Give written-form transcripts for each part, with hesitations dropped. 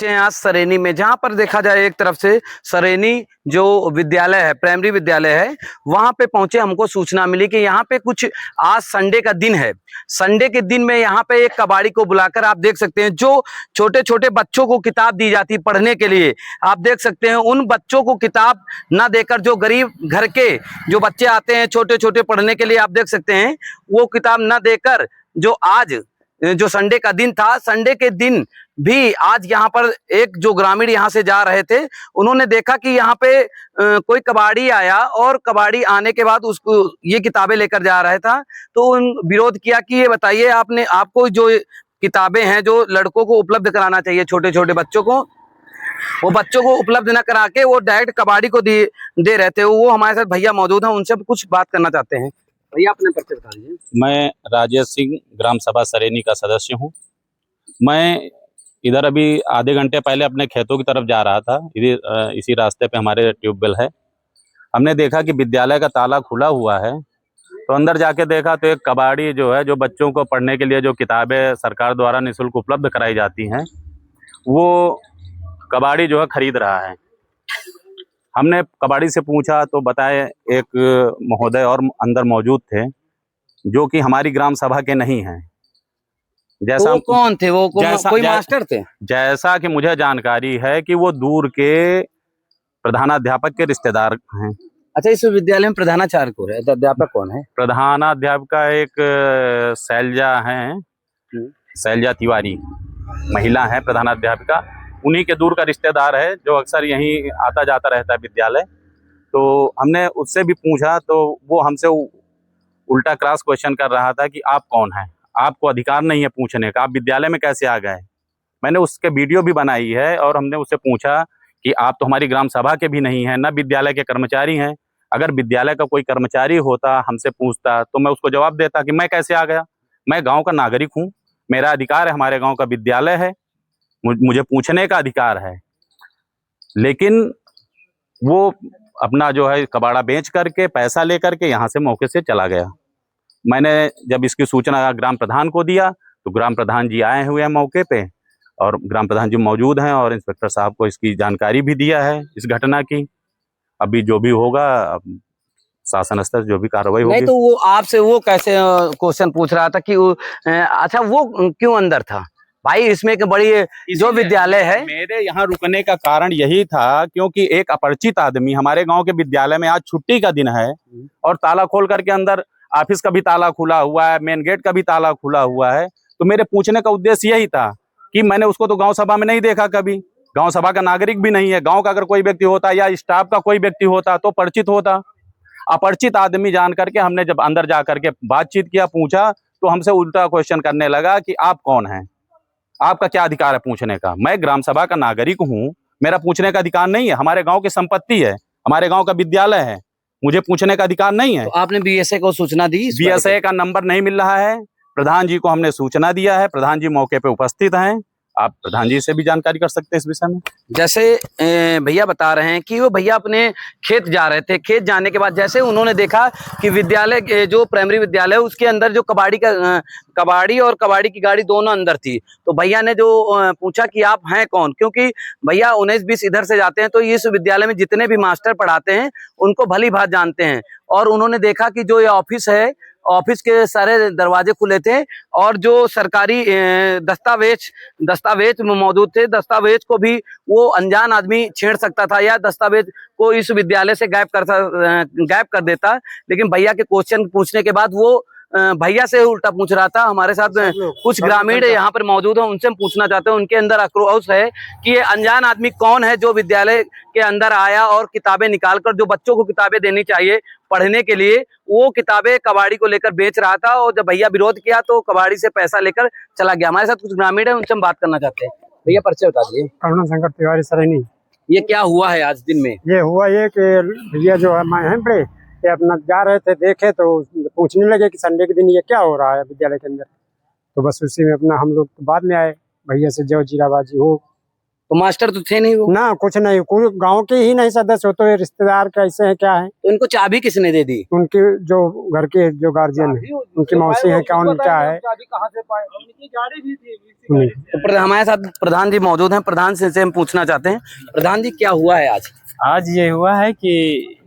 आज सरेनी में, जहां पर देखा जाए एक तरफ से सरेनी जो विद्यालय है, प्राइमरी विद्यालय है, वहां पे पहुंचे। हमको सूचना मिली कि यहाँ पे कुछ आज संडे का दिन है। संडे के दिन में यहाँ पे एक कबाड़ी को बुलाकर, आप देख सकते हैं, जो छोटे छोटे बच्चों को किताब दी जाती है पढ़ने के लिए, आप देख सकते हैं, उन बच्चों को किताब ना देकर, जो गरीब घर के जो बच्चे आते हैं छोटे छोटे पढ़ने के लिए, आप देख सकते हैं, वो किताब ना देकर, जो आज जो संडे का दिन था, संडे के दिन भी आज यहाँ पर एक जो ग्रामीण यहाँ से जा रहे थे, उन्होंने देखा कि यहाँ पे कोई कबाड़ी आया, और कबाड़ी आने के बाद उसको ये किताबें लेकर जा रहा था। तो उन विरोध किया कि ये बताइए, आपको जो किताबें हैं जो लड़कों को उपलब्ध कराना चाहिए, छोटे छोटे बच्चों को, वो बच्चों को उपलब्ध न करा के वो डायरेक्ट कबाड़ी को दे रहे थे। वो हमारे साथ भैया मौजूद हैं, उनसे कुछ बात करना चाहते हैं। भैया अपने परिचय बता दीजिए। मैं राजेश सिंह, ग्राम सभा सरेनी का सदस्य हूँ। मैं इधर अभी आधे घंटे पहले अपने खेतों की तरफ जा रहा था। इसी रास्ते पे हमारे ट्यूबवेल है। हमने देखा कि विद्यालय का ताला खुला हुआ है, तो अंदर जाके देखा तो एक कबाड़ी जो है, जो बच्चों को पढ़ने के लिए जो किताबें सरकार द्वारा निःशुल्क उपलब्ध कराई जाती हैं, वो कबाड़ी जो है खरीद रहा है। हमने कबाड़ी से पूछा तो बताए एक महोदय और अंदर मौजूद थे, जो कि हमारी ग्राम सभा के नहीं हैं। जैसा वो कौन थे? वो कोई मास्टर थे? जैसा कि मुझे जानकारी है कि वो दूर के प्रधानाध्यापक के रिश्तेदार हैं। अच्छा, इस विद्यालय में प्रधानाचार्य कौन है? अध्यापक कौन है? प्रधानाध्यापिका एक शैलजा हैं, शैलजा तिवारी महिला है प्रधानाध्यापिका। उन्हीं के दूर का रिश्तेदार है, जो अक्सर यहीं आता जाता रहता है विद्यालय। तो हमने उससे भी पूछा, तो वो हमसे उल्टा क्रॉस क्वेश्चन कर रहा था कि आप कौन हैं, आपको अधिकार नहीं है पूछने का, आप विद्यालय में कैसे आ गए। मैंने उसके वीडियो भी बनाई है, और हमने उससे पूछा कि आप तो हमारी ग्राम सभा के भी नहीं हैं, न विद्यालय के कर्मचारी हैं। अगर विद्यालय का कोई कर्मचारी होता, हमसे पूछता, तो मैं उसको जवाब देता कि मैं कैसे आ गया। मैं गाँव का नागरिक हूँ, मेरा अधिकार है, हमारे गाँव का विद्यालय है, मुझे पूछने का अधिकार है। लेकिन वो अपना जो है कबाड़ा बेच करके, पैसा लेकर के यहाँ से मौके से चला गया। मैंने जब इसकी सूचना ग्राम प्रधान को दिया, तो ग्राम प्रधान जी आए हुए हैं मौके पे, और ग्राम प्रधान जी मौजूद हैं, और इंस्पेक्टर साहब को इसकी जानकारी भी दिया है इस घटना की। अभी जो भी होगा, शासन स्तर जो भी कार्रवाई होगी। नहीं तो वो आपसे वो कैसे क्वेश्चन पूछ रहा था कि अच्छा, वो क्यों अंदर था? भाई, इसमें एक बड़ी जो विद्यालय है, मेरे यहाँ रुकने का कारण यही था, क्योंकि एक अपरिचित आदमी हमारे गांव के विद्यालय में, आज छुट्टी का दिन है, और ताला खोल करके अंदर, ऑफिस का भी ताला खुला हुआ है, मेन गेट का भी ताला खुला हुआ है। तो मेरे पूछने का उद्देश्य यही था कि मैंने उसको तो गांव सभा में नहीं देखा कभी, गांव सभा का नागरिक भी नहीं है। गांव का अगर कोई व्यक्ति होता या स्टाफ का कोई व्यक्ति होता तो परिचित होता। अपरिचित आदमी जान करके हमने जब अंदर जा करके बातचीत किया, पूछा, तो हमसे उल्टा क्वेश्चन करने लगा कि आप कौन हैं, आपका क्या अधिकार है पूछने का। मैं ग्राम सभा का नागरिक हूँ, मेरा पूछने का अधिकार नहीं है। हमारे गांव की संपत्ति है, हमारे गांव का विद्यालय है, मुझे पूछने का अधिकार नहीं है। तो आपने बीएसए को सूचना दी? बीएसए का नंबर नहीं मिल रहा है। प्रधान जी को हमने सूचना दिया है, प्रधान जी मौके पे उपस्थित हैं। आप प्रधान जी से भी जानकारी कर सकते हैं इस विषय में। जैसे भैया बता रहे हैं कि वो भैया अपने खेत जा रहे थे, खेत जाने के बाद जैसे उन्होंने देखा कि विद्यालय, जो प्राइमरी विद्यालय है, उसके अंदर जो कबाड़ी और कबाड़ी की गाड़ी दोनों अंदर थी। तो भैया ने जो पूछा कि आप हैं कौन, क्योंकि भैया 19-20 इधर से जाते हैं, तो इस विद्यालय में जितने भी मास्टर पढ़ाते हैं उनको भली भांति जानते हैं। और उन्होंने देखा कि जो ये ऑफिस है, ऑफिस के सारे दरवाजे खुले थे, और जो सरकारी दस्तावेज मौजूद थे, दस्तावेज को भी वो अनजान आदमी छेड़ सकता था, या दस्तावेज को इस विद्यालय से गायब कर देता। लेकिन भैया के क्वेश्चन पूछने के बाद वो भैया से उल्टा पूछ रहा था। हमारे साथ कुछ ग्रामीण यहाँ पर मौजूद हैं, उनसे हम पूछना चाहते हैं। उनके अंदर आक्रोश है कि ये अनजान आदमी कौन है जो विद्यालय के अंदर आया और किताबें निकालकर, जो बच्चों को किताबें देनी चाहिए पढ़ने के लिए, वो किताबें कबाड़ी को लेकर बेच रहा था। और जब भैया विरोध किया तो कबाड़ी से पैसा लेकर चला गया। हमारे साथ कुछ ग्रामीण है, उनसे हम बात करना चाहते हैं। भैया परिचय बता दीजिए। करुणा शंकर तिवारी सरेनी। ये क्या हुआ है आज दिन में? ये हुआ ये कि भैया जो है बड़े, ये अपना जा रहे थे, देखे तो पूछने लगे कि संडे के दिन ये क्या हो रहा है विद्यालय के अंदर। तो बस उसी में अपना हम लोग बाद में आए, भैया से जो जीराबाजी हो तो मास्टर तो थे नहीं वो, ना कुछ नहीं, कोई गांव के ही नहीं सदस्य हो, तो ये रिश्तेदार कैसे है क्या है? तो इनको चाबी किसने दे दी? उनके जो घर के जो गार्जियन है, उनकी मौसी है क्या, उनकी क्या है? तो हमारे साथ प्रधान जी मौजूद हैं। प्रधान से हम पूछना चाहते हैं, प्रधान जी क्या हुआ है आज? आज ये हुआ है कि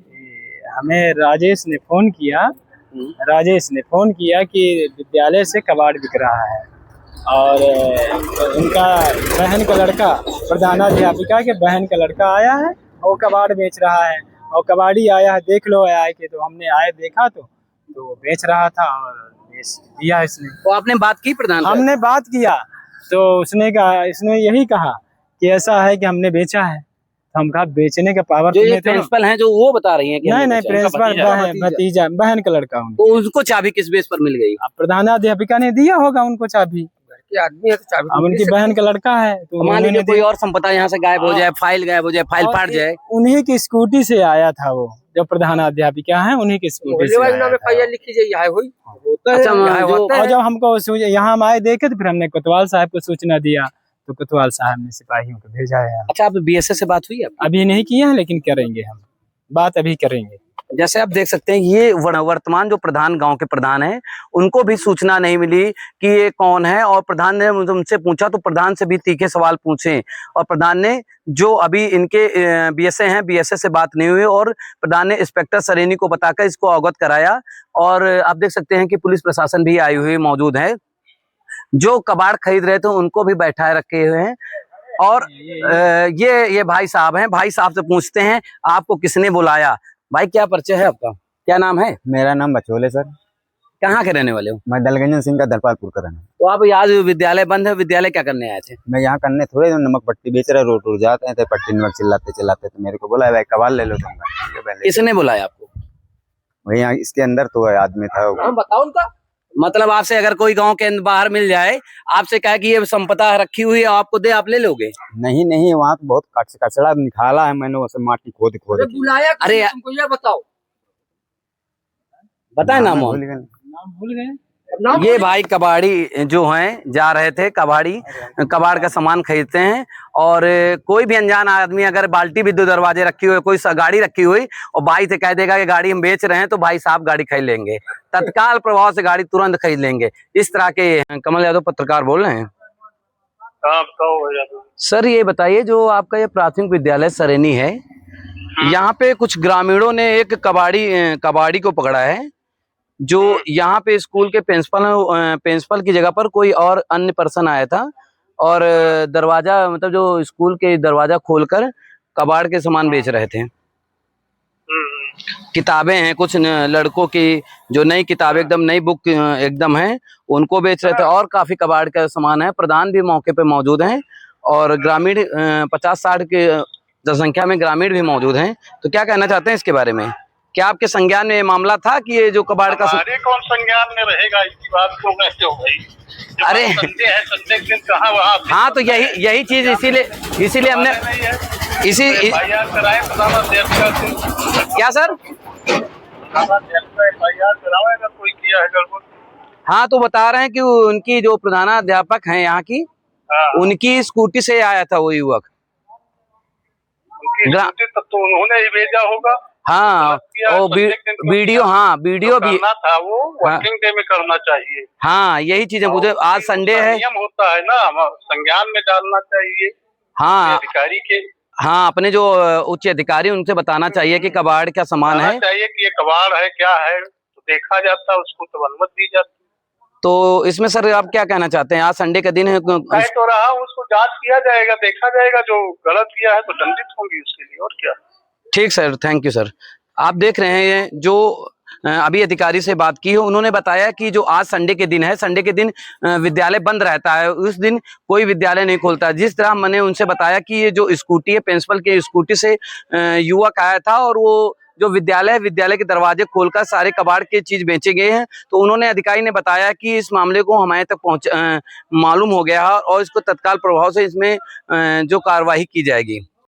हमें राजेश ने फोन किया कि विद्यालय से कबाड़ बिक रहा है, और उनका बहन का लड़का, प्रधानाध्यापिका के बहन का लड़का आया है और वो कबाड़ बेच रहा है, और कबाड़ी आया है, देख लो आया के। तो हमने आए देखा तो बेच रहा था और बेच दिया इसने। तो आपने बात की प्रधान से? हमने बात किया तो इसने यही कहा कि ऐसा है कि हमने बेचा है। हम कहा बेचने का पावर जो ये तुम्हें तो प्रिंसिपल हैं जो वो बता रही हैं कि हमने नहीं, बेचा है। प्रिंसिपल भतीजा बहन का लड़का हूँ। तो उनको चाबी किस बेस पर मिल गई? अब प्रधानाध्यापिका ने दिया होगा उनको चाबी, आदमी है तो चाबी अब उनकी बहन का लड़का है तो मान उन्होंने लीजिए कोई दिया। और संपदा यहाँ से गायब हो जाए, फाइल गायब हो जाए, फाइल और फट जाए। उन्हीं की स्कूटी से आया था वो, जो प्रधानाध्यापिका है उन्हीं की स्कूटी से आया था। लिखी जाइए हुई। अच्छा, और जब हमको यहाँ हम आए देखे तो फिर हमने कोतवाल साहब को सूचना दिया, तो कोतवाल साहब ने सिपाहियों को भेजा है। अच्छा, आप बीएसए से बात हुई आपकी? अभी नहीं किए हैं, लेकिन करेंगे, हम बात अभी करेंगे। जैसे आप देख सकते हैं, ये वर्तमान जो प्रधान गांव के प्रधान हैं, उनको भी सूचना नहीं मिली कि ये कौन है, और प्रधान ने उनसे पूछा तो प्रधान से भी तीखे सवाल पूछे, और प्रधान ने जो अभी इनके बीएसए हैं, बीएसए से बात नहीं हुई, और प्रधान ने इंस्पेक्टर सरेनी को बताकर इसको अवगत कराया। और आप देख सकते हैं कि पुलिस प्रशासन भी आई हुई मौजूद है, जो कबाड़ खरीद रहे थे उनको भी बैठाए रखे हुए हैं। और ये भाई साहब हैं, भाई साहब से पूछते हैं आपको किसने बुलाया? भाई क्या परिचय है आपका, क्या नाम है? मेरा नाम बचोले सर। कहाँ के रहने वाले हो? मैं दलगंजन सिंह का दलपालपुर का रहना। तो आप आज विद्यालय बंद है, विद्यालय क्या करने आए थे? मैं यहाँ करने थोड़े नमक पट्टी बेच रहे, रोड रोड जाते हैं तो पट्टी नमक चिल्लाते तो मेरे को बोला भाई कबाल ले लो तुम। किसने बुलाया आपको? वही यहाँ इसके अंदर तो आदमी था वो। बताओ उनका मतलब। आपसे अगर कोई गांव के बाहर मिल जाए, आपसे कहे कि ये संपदा रखी हुई है आपको दे, आप ले लोगे? नहीं, वहाँ तो बहुत कचड़ा निकाला है मैंने, वैसे माटी खोद खोद। अरे तुमको ये बताओ, बताए नाम? भूल गए। ये भाई कबाड़ी जो हैं जा रहे थे, कबाड़ का सामान खरीदते हैं, और कोई भी अनजान आदमी अगर बाल्टी भी 2 दरवाजे रखी हुई, कोई गाड़ी रखी हुई, और भाई से कह देगा कि गाड़ी हम बेच रहे हैं, तो भाई साहब गाड़ी खरीद लेंगे, तत्काल प्रभाव से गाड़ी तुरंत खरीद लेंगे। इस तरह के। कमल यादव पत्रकार बोल रहे हैं। सर ये बताइए, जो आपका ये प्राथमिक विद्यालय सरेनी है, यहाँ पे कुछ ग्रामीणों ने एक कबाड़ी को पकड़ा है, जो यहाँ पे स्कूल के प्रिंसिपल की जगह पर कोई और अन्य पर्सन आया था, और दरवाजा मतलब जो स्कूल के दरवाजा खोलकर कबाड़ के सामान बेच रहे थे। किताबें हैं कुछ लड़कों की, जो नई किताबें एकदम नई बुक एकदम है, उनको बेच रहे थे, और काफी कबाड़ का सामान है। प्रधान भी मौके पे मौजूद हैं, और ग्रामीण 50-60 के जनसंख्या में ग्रामीण भी मौजूद हैं। तो क्या कहना चाहते हैं इसके बारे में? क्या आपके संज्ञान में ये मामला था कि ये जो कबाड़ का कौन संज्ञान में रहेगा इसकी बात को कहते हो भाई? अरे संडे है, संडे के दिन कहाँ वहाँ? हाँ, तो यही चीज इसीलिए हमने FIR कराए प्रधानाध्यापिका से। क्या सर? FIR कराओ अगर कोई किया है गड़बड़। हाँ, तो बता रहे हैं कि उनकी जो प्रधानाध्यापक हैं यहाँ की, उनकी स्कूटी से आया था वो युवक। उनकी स्कूटी तब तो उन्होंने ही भेजा होगा। हाँ, और वीडियो भी था, वो वर्किंग डे में करना चाहिए। हाँ, यही चीजें मुझे, आज संडे है, नियम होता है ना, संज्ञान में डालना चाहिए हाँ अधिकारी के। हाँ, अपने जो उच्च अधिकारी उनसे बताना चाहिए कि कबाड़ क्या सामान है, चाहिए कि ये कबाड़ है क्या है, तो देखा जाता, उसको तो अनुमति दी जाती। तो इसमें सर आप क्या कहना चाहते हैं? आज संडे का दिन है, कह तो रहा उसको जांच किया जाएगा, देखा जाएगा, जो गलत किया है तो दंडित होंगी उसके लिए, और क्या। ठीक सर, थैंक यू सर। आप देख रहे हैं जो अभी अधिकारी से बात की है, उन्होंने बताया कि जो आज संडे के दिन है, संडे के दिन विद्यालय बंद रहता है, उस दिन कोई विद्यालय नहीं खोलता। जिस तरह मैंने उनसे बताया कि ये जो स्कूटी है, प्रिंसिपल की स्कूटी से युवक आया था, और वो जो विद्यालय के दरवाजे खोलकर सारे कबाड़ के चीज बेचे गए हैं, तो उन्होंने अधिकारी ने बताया कि इस मामले को हमारे तक मालूम हो गया है, और इसको तत्काल प्रभाव से इसमें जो कार्रवाई की जाएगी।